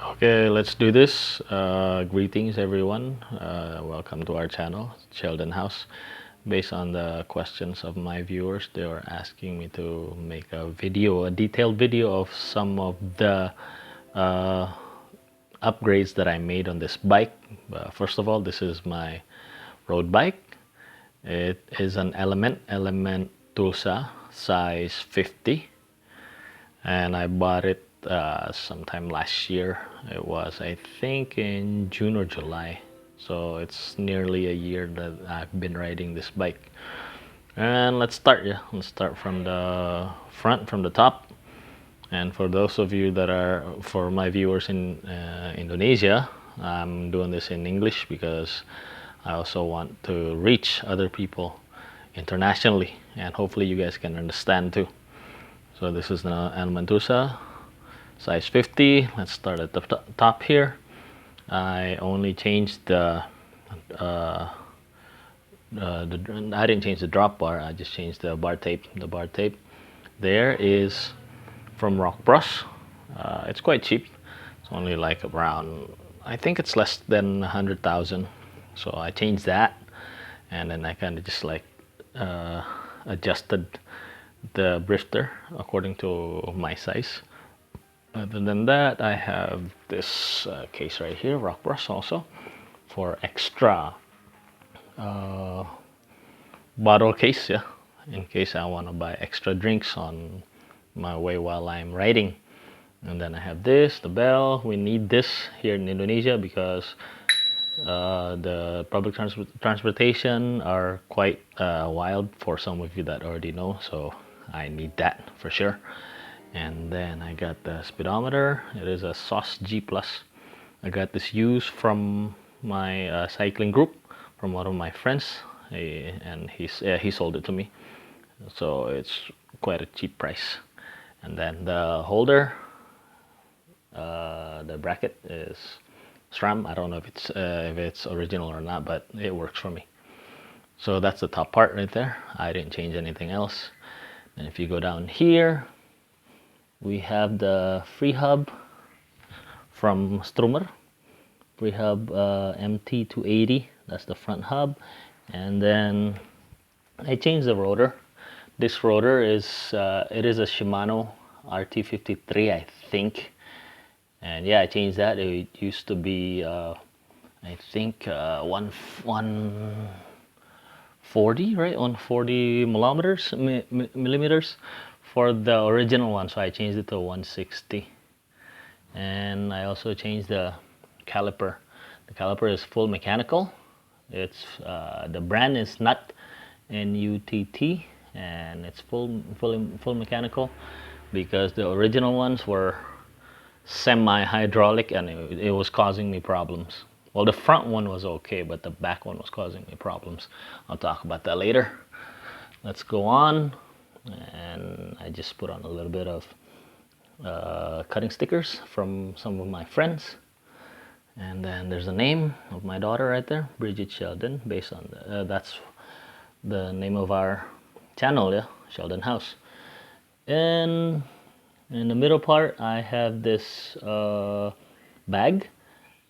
Okay, let's do this. Greetings everyone. Welcome to our channel, Sheldon House. Based on the questions of my viewers, they were asking me to make a video, a detailed video of some of the upgrades that I made on this bike. First of all, this is my road bike. It is an Element TULSA size 50, and I bought it sometime last year. It was, I think, in June or July, so it's nearly a year that I've been riding this bike. And let's start from the front, from the top. And for those of you that are, for my viewers in Indonesia, I'm doing this in English because I also want to reach other people internationally, and hopefully you guys can understand too. So this is the Element TULSA size 50. Let's start at the top here. I only changed I didn't change the drop bar, I just changed the bar tape. The bar tape there is from Rockbros. It's quite cheap. It's only like around, I think it's less than 100,000. So I changed that, and then I kind of just like adjusted the drifter according to my size. Other than that, I have this case right here, Rockbros, also for extra bottle case, yeah, in case I want to buy extra drinks on my way while I'm riding. And then I have this, the bell. We need this here in Indonesia because the public transportation are quite wild, for some of you that already know, so I need that for sure. And then I got the speedometer. It is a Xoss G plus. I got this used from my cycling group, from one of my friends, and he sold it to me, so it's quite a cheap price. And then the holder, the bracket is Sram. I don't know if it's original or not, but it works for me. So that's the top part right there. I didn't change anything else. And if you go down here, we have the Freehub from Strummer. Freehub MT280. That's the front hub. And then I changed the rotor. This rotor is it is a Shimano RT53, I think. And yeah, I changed that. It used to be I think 140, right? 140 millimeters for the original one. So I changed it to 160. And I also changed the caliper. The caliper is full mechanical. It's the brand is NUTT, NUTT, and it's full mechanical, because the original ones were semi-hydraulic, and it was causing me problems. Well, the front one was okay, but the back one was causing me problems. I'll talk about that later. Let's go on. And I just put on a little bit of cutting stickers from some of my friends. And then there's the name of my daughter right there, Bridget Sheldon, based on that's the name of our channel, yeah, Sheldon House. And in the middle part, I have this bag.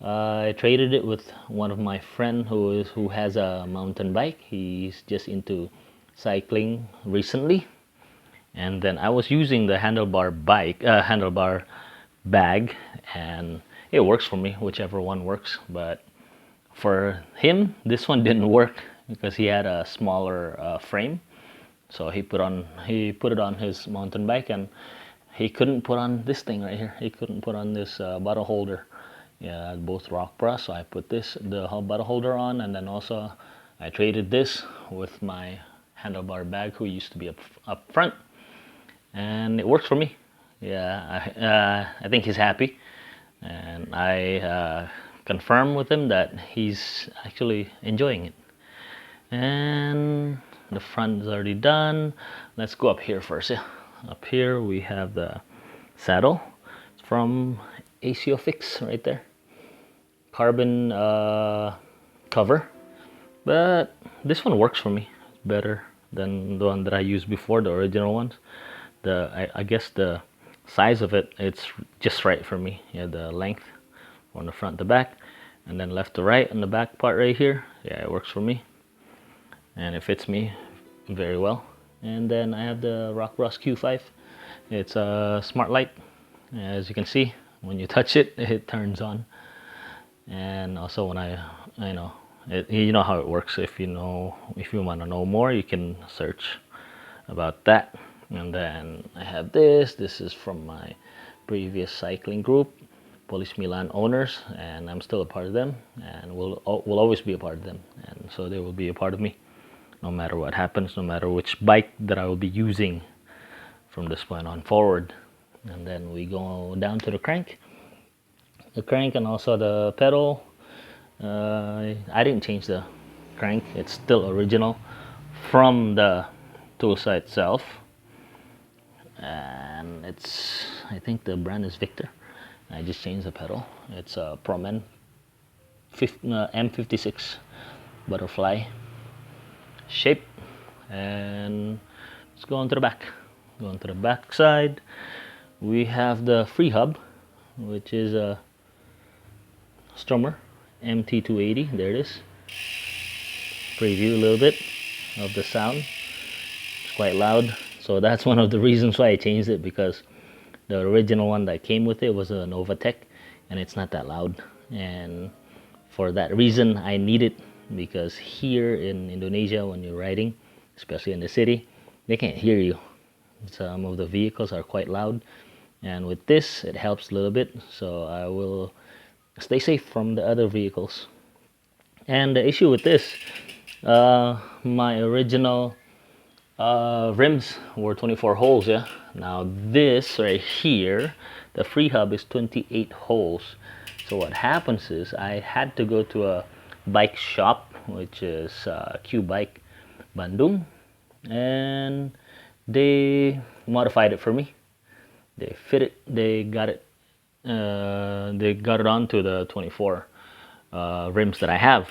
I traded it with one of my friend who has a mountain bike. He's just into cycling recently. And then I was using the handlebar bag, and it works for me, whichever one works. But for him, this one didn't work because he had a smaller frame. So he put it on his mountain bike, and he couldn't put on this thing right here. He couldn't put on this bottle holder. Yeah, both Rockbros. So I put the bottle holder on, and then also I traded this with my handlebar bag, who used to be up front, and it works for me. Yeah, I think he's happy, and I confirm with him that he's actually enjoying it. And the front is already done. Let's go up here first. Yeah, up here we have the saddle. It's from Aceoffix right there. Carbon cover, but this one works for me. It's better than the one that I used before, the original ones. I guess the size of it's just right for me. Yeah, the length. from the front to back, and then left to right on the back part right here. Yeah, it works for me, and it fits me very well. And then I have the Rockbros Q5. It's a smart light. As you can see, when you touch it, it turns on. And also when you know how it works. If you want to know more, you can search about that. And then I have this. This is from my previous cycling group, Police Milan owners, and I'm still a part of them, and will always be a part of them. And so they will be a part of me, no matter what happens, no matter which bike that I will be using from this point on forward. And then we go down to the crank and also the pedal. I didn't change the crank. It's still original from the TULSA itself, and I think the brand is Victor. I just changed the pedal. It's a Promend M56 butterfly shape. And let's go on to the back. Going to the back side, we have the Freehub, which is a Strummer MT280. There it is. Preview a little bit of the sound. It's quite loud, so that's one of the reasons why I changed it, because the original one that came with it was a Novatech, and it's not that loud. And for that reason, I need it, because here in Indonesia, when you're riding, especially in the city, they can't hear you. Some of the vehicles are quite loud, and with this it helps a little bit, so I will stay safe from the other vehicles. And the issue with this, my original rims were 24 holes. Yeah, now this right here, the Freehub, is 28 holes. So what happens is I had to go to a bike shop, which is Qbike Bandung, and they modified it for me. They fit it. They got it onto the 24 rims that I have.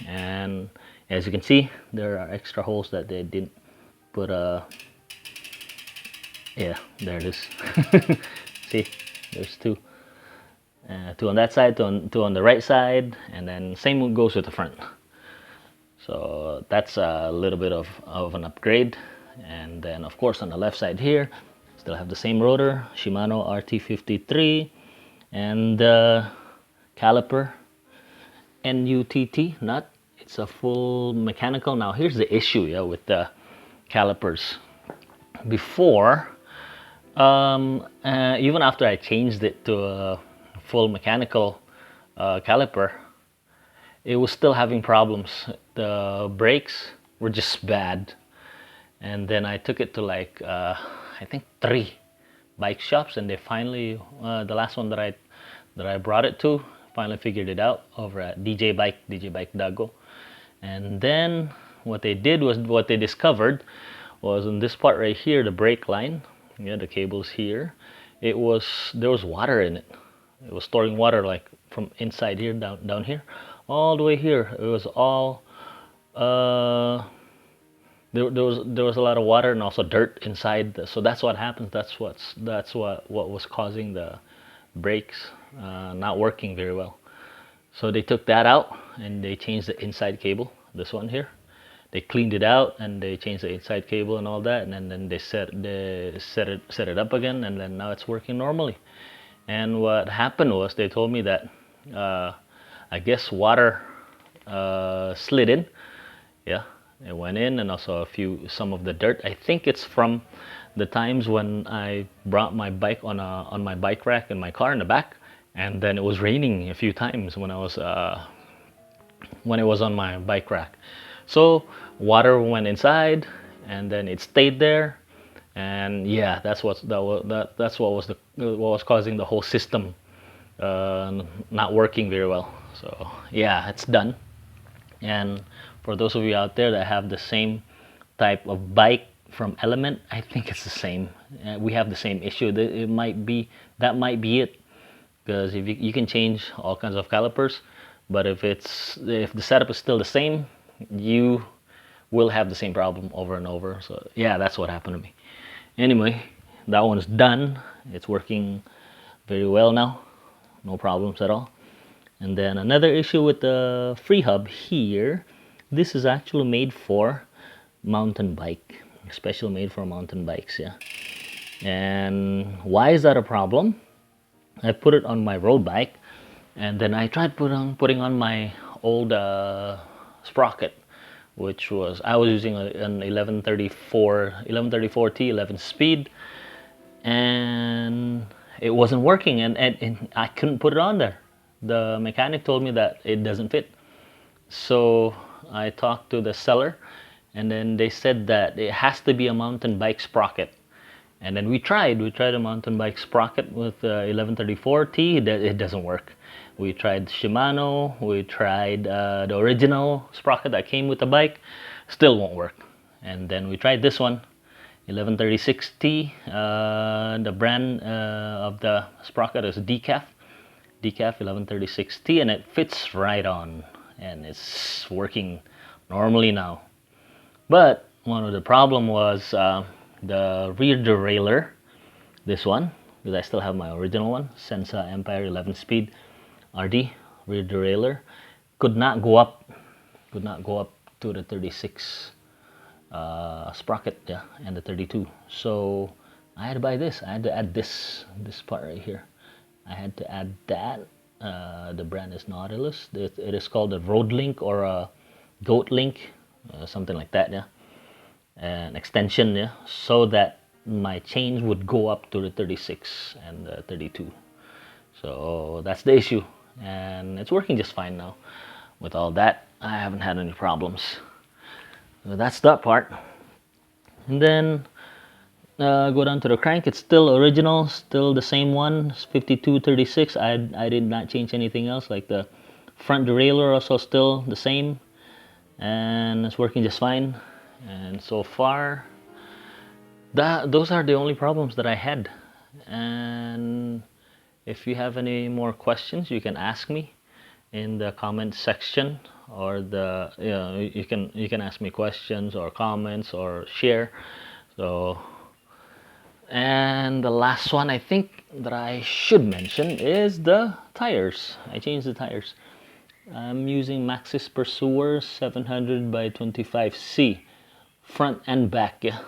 And as you can see, there are extra holes that they didn't put. Yeah, there it is. See, there's two on that side, two on the right side, and then same goes with the front. So that's a little bit of an upgrade. And then of course on the left side here, still have the same rotor, Shimano RT53, and the Caliper NUTT nut. It's a full mechanical. Now here's the issue, yeah, with the calipers. Before, even after I changed it to a full mechanical caliper, it was still having problems. The brakes were just bad. And then I took it to like I think 3 bike shops, and they finally, the last one that I brought it to, finally figured it out over at Deejebike Dago. And then what they discovered was in this part right here, the brake line, yeah, the cables here, there was water in it. It was storing water, like from inside here down here all the way here. It was all there was a lot of water and also dirt inside. So that's what happens. That's what was causing the brakes not working very well. So they took that out and they changed the inside cable. This one here, they cleaned it out and they changed the inside cable and all that, and then they set it up again, and then now it's working normally. And what happened was they told me that I guess water slid in. Yeah, it went in, and also some of the dirt. I think it's from the times when I brought my bike on my bike rack in my car in the back, and then it was raining a few times when it was on my bike rack. So water went inside, and then it stayed there, and yeah, that's what was causing the whole system not working very well. So yeah, it's done. And for those of you out there that have the same type of bike from Element, I think it's the same. We have the same issue. That might be it, because if you can change all kinds of calipers, but if the setup is still the same, you will have the same problem over and over. So yeah, that's what happened to me. Anyway, that one's done. It's working very well now. No problems at all. And then another issue with the Freehub here, this is actually made for mountain bike, especially made for mountain bikes, yeah. And why is that a problem? I put it on my road bike, and then I tried putting on my old Sprocket, which was, I was using an 1134T 11 speed, and it wasn't working, and I couldn't put it on there. The mechanic told me that it doesn't fit. So I talked to the seller, and then they said that it has to be a mountain bike sprocket. And then we tried a mountain bike sprocket with 1134T. It doesn't work. We tried Shimano, we tried the original sprocket that came with the bike, still won't work. And then we tried this one, 1136T. The brand of the sprocket is Decaf 1136T, and it fits right on, and it's working normally now. But one of the problem was the rear derailleur, this one, because I still have my original one, Sensa Empire 11 speed RD rear derailleur, could not go up to the 36 sprocket, yeah, and the 32. So I had to buy this. I had to add this part right here. I had to add that. The brand is Nautilus. It is called a Roadlink or a Goatlink, something like that, yeah. An extension, yeah, so that my chains would go up to the 36 and the 32. So that's the issue, and it's working just fine now. With all that, I haven't had any problems. So that's that part. And then go down to the crank. It's still original, still the same one, 5236. I did not change anything else. Like the front derailleur also still the same, and it's working just fine. And so far, those are the only problems that I had. And if you have any more questions, you can ask me in the comment section, or you can ask me questions or comments or share. So, and the last one I think that I should mention is the tires. I changed the tires. I'm using Maxxis Pursuer 700 by 25C, front and back, yeah.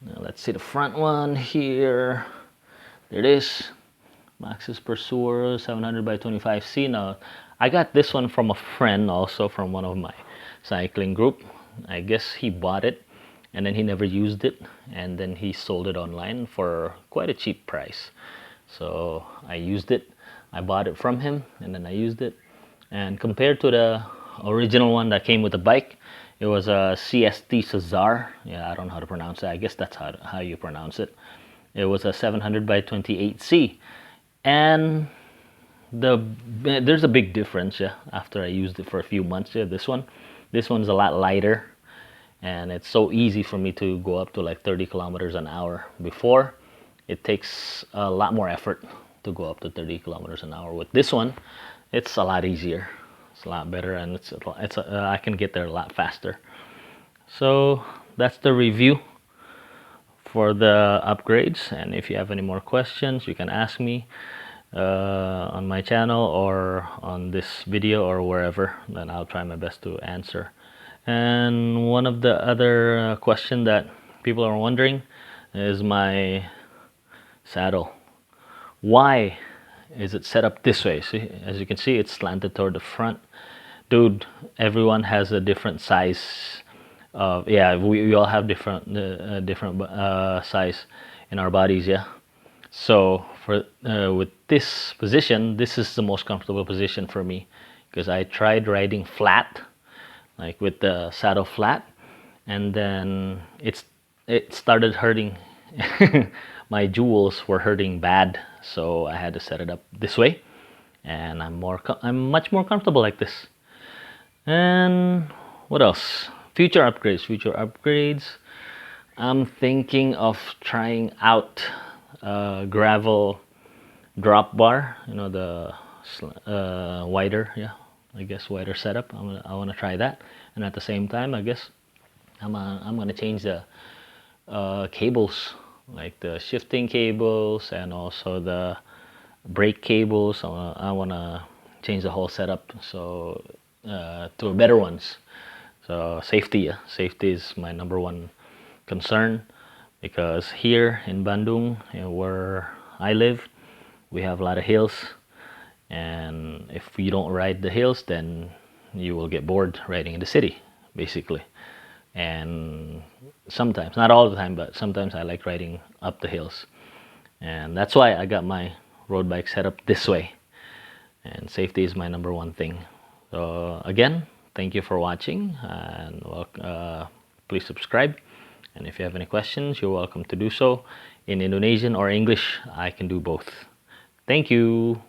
Now let's see the front one here. There it is, Maxxis Pursuer 700 by 25C. Now I got this one from a friend, also from one of my cycling group. I guess he bought it and then he never used it, and then he sold it online for quite a cheap price. So I used it. I bought it from him and then I used it, and compared to the original one that came with the bike, it was a CST Cesar. Yeah, I don't know how to pronounce it. I guess that's how you pronounce it. It was a 700 by 28C, and there's a big difference, yeah, after I used it for a few months. Yeah, this one's a lot lighter, and it's so easy for me to go up to like 30 kilometers an hour. Before, it takes a lot more effort to go up to 30 kilometers an hour. With this one, it's a lot easier. It's a lot better, and I can get there a lot faster. So that's the review for the upgrades, and if you have any more questions, you can ask me on my channel or on this video or wherever, then I'll try my best to answer. And one of the other question that people are wondering is my saddle. Why is it set up this way? See, as you can see, it's slanted toward the front. Dude, everyone has a different size of, yeah, we all have different size in our bodies, yeah. So for with this position, this is the most comfortable position for me, because I tried riding flat, like with the saddle flat, and then it started hurting. My jewels were hurting bad, so I had to set it up this way, and I'm much more comfortable like this. And what else? Future upgrades. I'm thinking of trying out gravel drop bar, you know, the wider, yeah, I guess wider setup. I want to try that, and at the same time, I guess I'm gonna change the cables, like the shifting cables and also the brake cables. I want to change the whole setup so to better ones. So safety, yeah. Safety is my number one concern, because here in Bandung, where I live, we have a lot of hills, and if you don't ride the hills, then you will get bored riding in the city, basically. And sometimes, not all the time, but sometimes I like riding up the hills, and that's why I got my road bike set up this way. And safety is my number one thing. So again, thank you for watching, and please subscribe. And if you have any questions, you're welcome to do so in Indonesian or English. I can do both. Thank you.